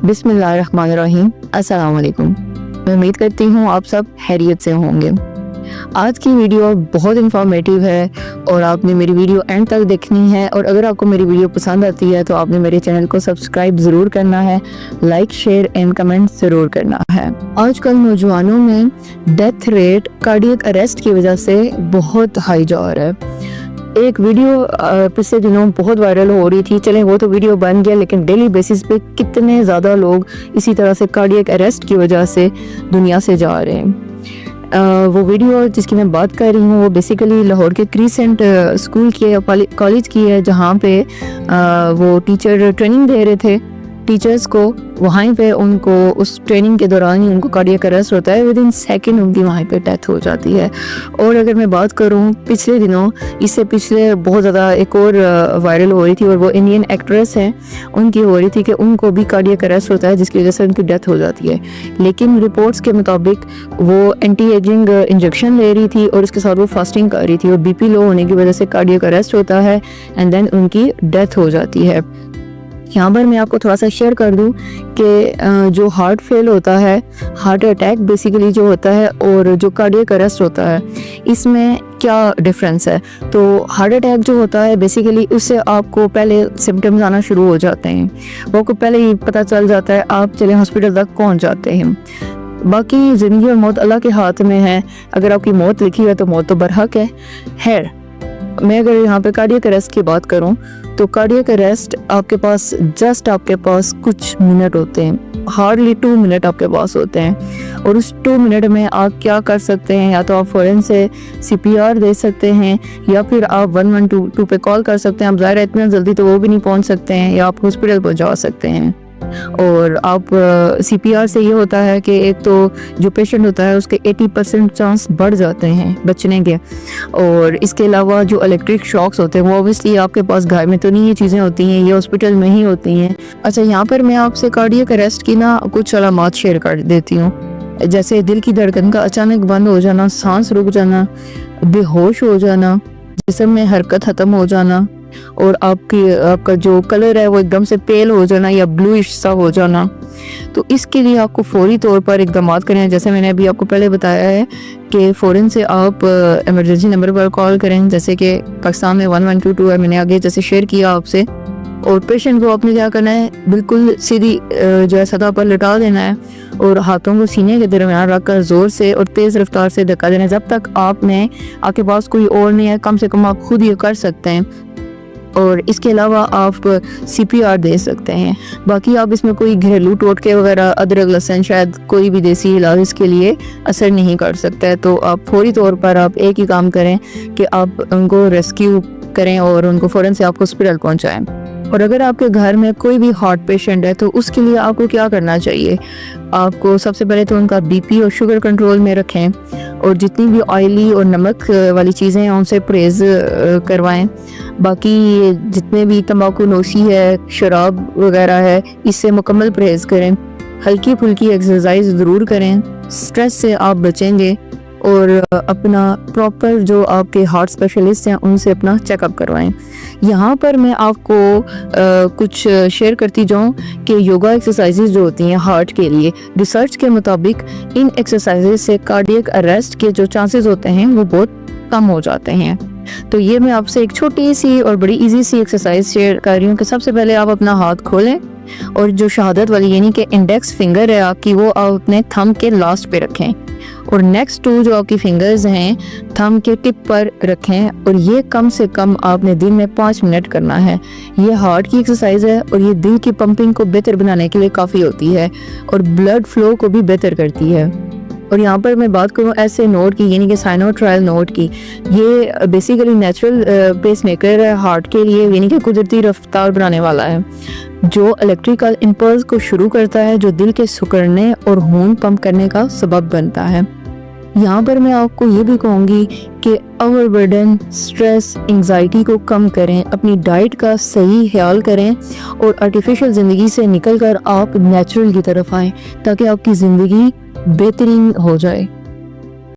बिस्मिल्लाहिर्रहमानिर्रहीम। अस्सलाम वालेकुम। मैं उम्मीद करती हूँ आप सब खैरियत से होंगे। आज की वीडियो बहुत इन्फॉर्मेटिव है और आपने मेरी वीडियो एंड तक देखनी है, और अगर आपको मेरी वीडियो पसंद आती है तो आपने मेरे चैनल को सब्सक्राइब ज़रूर करना है, लाइक शेयर एंड कमेंट ज़रूर करना है। आजकल नौजवानों में डेथ रेट कार्डियक अरेस्ट की वजह से बहुत हाई जा रहा है। एक वीडियो पिछले दिनों बहुत वायरल हो रही थी, चलें वो तो वीडियो बन गया, लेकिन डेली बेसिस पे कितने ज़्यादा लोग इसी तरह से कार्डियक अरेस्ट की वजह से दुनिया से जा रहे हैं। वो वीडियो जिसकी मैं बात कर रही हूँ वो बेसिकली लाहौर के क्रीसेंट स्कूल की है, कॉलेज की है, जहाँ पे वो टीचर ट्रेनिंग दे रहे थे टीचर्स को। वहीं पे उनको उस ट्रेनिंग के दौरान ही उनको कार्डियक अरेस्ट होता है, विद इन सेकेंड उनकी वहीं पे डेथ हो जाती है। और अगर मैं बात करूँ पिछले दिनों, इससे पिछले बहुत ज़्यादा एक और वायरल हो रही थी, और वो इंडियन एक्ट्रेस हैं, उनकी हो रही थी कि उनको भी कार्डियक अरेस्ट होता है जिसकी वजह से उनकी डेथ हो जाती है। लेकिन रिपोर्ट्स के मुताबिक वो एंटी एजिंग इंजेक्शन ले रही थी और उसके साथ वो फास्टिंग कर रही थी, और बीपी लो होने की वजह से कार्डियक अरेस्ट होता है एंड देन उनकी डेथ हो जाती है। यहाँ पर मैं आपको थोड़ा सा शेयर कर दूँ कि जो हार्ट फेल होता है, हार्ट अटैक बेसिकली जो होता है, और जो कार्डियक अरेस्ट होता है, इसमें क्या डिफरेंस है। तो हार्ट अटैक जो होता है बेसिकली उससे आपको पहले सिम्टम्स आना शुरू हो जाते हैं, वो आपको पहले ही पता चल जाता है, आप चले हॉस्पिटल तक पहुँच जाते हैं। बाकी ज़िंदगी और मौत अल्लाह के हाथ में है, अगर आपकी मौत लिखी है तो मौत तो बरहक है। मैं अगर यहाँ पे कार्डियक अरेस्ट की बात करूँ तो कार्डियक अरेस्ट आपके पास कुछ मिनट होते हैं, हार्डली 2 मिनट आपके पास होते हैं, और उस 2 मिनट में आप क्या कर सकते हैं, या तो आप फ़ौरन से CPR दे सकते हैं, या फिर आप 112 पे कॉल कर सकते हैं। आप ज़ाहिर है इतना जल्दी तो वो भी नहीं पहुंच सकते हैं, या आप हॉस्पिटल पहुंचा सकते हैं। और आप CPR से ये होता है कि एक तो जो पेशेंट होता है उसके 80% चांस बढ़ जाते हैं बचने के, और इसके अलावा जो इलेक्ट्रिक शॉक्स होते हैं वो ऑब्वियसली आपके पास घर में तो नहीं ये चीज़ें होती हैं, ये हॉस्पिटल में ही होती हैं। अच्छा, यहाँ पर मैं आपसे कार्डियक अरेस्ट की ना कुछ अलामात शेयर कर देती हूँ, जैसे दिल की धड़कन का अचानक बंद हो जाना, सांस रुक जाना, बेहोश हो जाना, जिस्म में हरकत ख़त्म हो जाना, और आपका जो कलर है वो एकदम से पेल हो जाना या ब्लूइश सा हो जाना। तो इसके लिए आपको फौरी तौर पर इक़दामात करें। जैसे मैंने अभी आपको पहले बताया है कि फ़ौरन से आप इमरजेंसी नंबर पर कॉल करें, जैसे कि पाकिस्तान में 1122 है, मैंने आगे जैसे शेयर किया आपसे। और पेशेंट को आपने क्या करना है, बिल्कुल सीधी जो है सतह पर लिटा देना है, और हाथों को सीने के दरमियान रखकर ज़ोर से और तेज़ रफ्तार से धक्का देना है, जब तक आपके पास कोई और नहीं है, कम से कम आप खुद ये कर सकते हैं। और इसके अलावा आप CPR दे सकते हैं। बाकी आप इसमें कोई घरेलू टोटके वगैरह, अदरक लहसुन, शायद कोई भी देसी इलाज इसके लिए असर नहीं कर सकता है। तो आप फौरी तौर पर आप एक ही काम करें कि आप उनको रेस्क्यू करें और उनको फ़ौरन से आप हॉस्पिटल पहुंचाएं। और अगर आपके घर में कोई भी हार्ट पेशेंट है तो उसके लिए आपको क्या करना चाहिए, आपको सबसे पहले तो उनका BP और शुगर कंट्रोल में रखें, और जितनी भी ऑयली और नमक वाली चीज़ें हैं उनसे परहेज़ करवाएं। बाकी जितने भी तंबाकू नोशी है, शराब वगैरह है, इससे मुकम्मल परहेज़ करें। हल्की फुल्की एक्सरसाइज ज़रूर करें, स्ट्रेस से आप बचेंगे। और अपना प्रॉपर जो आपके हार्ट स्पेशलिस्ट हैं उनसे अपना चेकअप करवाएं। यहाँ पर मैं आपको कुछ शेयर करती जाऊँ कि योगा एक्सरसाइजेज जो होती हैं हार्ट के लिए, रिसर्च के मुताबिक इन एक्सरसाइजेज से कार्डियक अरेस्ट के जो चांसेस होते हैं वो बहुत कम हो जाते हैं। तो ये मैं आपसे एक छोटी सी और बड़ी इजी सी एक्सरसाइज शेयर कर रही हूँ कि सबसे पहले आप अपना हाथ खोलें, और जो शहादत वाली यानी कि इंडेक्स फिंगर है आपकी, वो आप अपने थंब के लास्ट पे रखें, और नेक्स्ट 2 जो आपकी फिंगर्स हैं थंब के टिप पर रखें, और ये कम से कम आपने दिन में 5 मिनट करना है। ये हार्ट की एक्सरसाइज है और ये दिल की पंपिंग को बेहतर बनाने के लिए काफ़ी होती है, और ब्लड फ्लो को भी बेहतर करती है। और यहाँ पर मैं बात करूँ ऐसे नोड की, यानी कि साइनोट्रायल नोड की, ये बेसिकली नेचुरल पेस मेकर है हार्ट के लिए, यानी कि कुदरती रफ्तार बनाने वाला है, जो इलेक्ट्रिकल इम्पल्स को शुरू करता है, जो दिल के सिकुड़ने और खून पंप करने का सबब बनता है। यहाँ पर मैं आपको ये भी कहूँगी कि ओवरबर्डन, स्ट्रेस, एंजाइटी को कम करें, अपनी डाइट का सही ख्याल करें, और आर्टिफिशियल ज़िंदगी से निकलकर आप नेचुरल की तरफ आएँ ताकि आपकी ज़िंदगी बेहतरीन हो जाए।